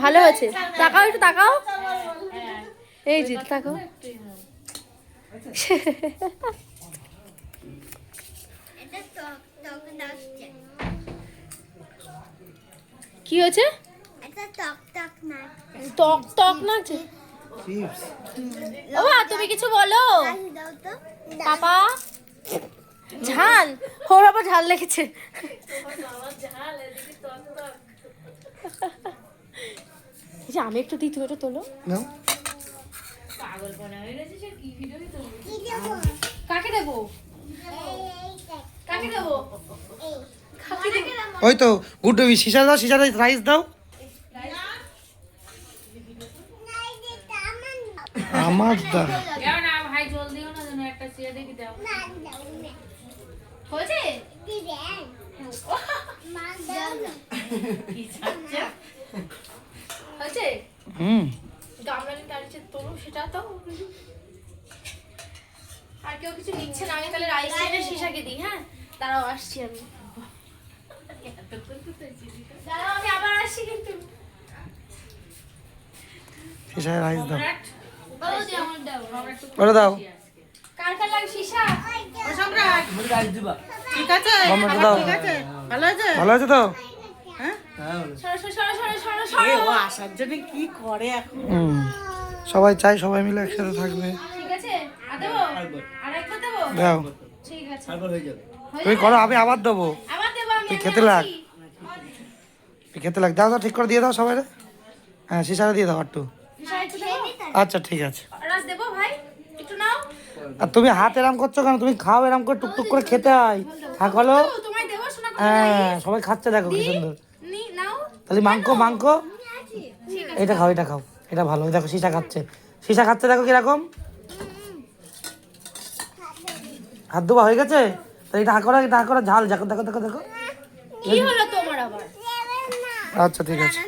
ভালো হয়েছে, তাকাও একটু তাকাও, এই যে তাকাও। কি হয়েছে? টক টক নাচে। ও তুমি কিছু বলো পাপা। ঝাল, ওর আবার ঝাল লেগেছে। আমি একটু দিই, তুমি একটু তোলো। কাকে দেবো? কাকে দেবো? ওই তো গুড বেবি, সিসা দাও, সিসাতে রাইস দাও। আমার দাও না ভাই, জল দিও না, যেন একটা চেয়ে দেখি দাও। হয়েছে? হয়েছে? গামলার কাছে তোলো, সেটা তো। আর কেউ কিছু নিচ্ছে না, আমি তাহলে রাইস এনে সিসাকে দিই। হ্যাঁ দাঁড়াও, আসছি আমি। দাঁড়াও, আমি আবার আসছি কিন্তু। সিসায় রাইস দাও, আমার ওটা দাও। কার কার লাগে সিসা? ঠিক আছে, মামাটা দাও। ঠিক আছে, ভালো আছে? ভালো আছে তো? হ্যাঁ, সরো সরো সরো সরো সরো সরো। ও আসার জন্য কি করে এখন? সবাই চাই সবাই মিলে একসাথে থাকবে। ঠিক আছে, আর দেবো? আরেকবার দেবো? দাও, ঠিক আছে। তুমি করো, আমি আবার দেবো। আবার দেবো আমি। তুই খেতে লাগ, তুই খেতে লাগ। দাও দাও, ঠিক করে দিয়ে দাও সবাই। হ্যাঁ, সিসারে দিয়ে দাও একটু। সিসা একটু দেবো? আচ্ছা ঠিক আছে। রাস দেবো ভাই, একটু নাও। আর তুমি হাত এরাম করছো কেন? তুমি খাও, এরাম করে টুকটুক করে খেতে হয়। হ্যাঁ বলো। তোমায় দেবো শোনা? হ্যাঁ, সবাই খাচ্ছে, দেখো কি সুন্দর। নাও। তাহলে মাংস মাংস এটা খাও, এটা খাও, এটা ভালো। দেখো সিসা খাচ্ছে, সিসা খাচ্ছে, দেখো কিরকম। হাত ধোয়া হয়ে গেছে? তাহলে এটা হাঁকড়া, এটা হাঁকড়া ঝাল, দেখো দেখো দেখো দেখো। কি হলো তোমার আবার? আচ্ছা ঠিক আছে।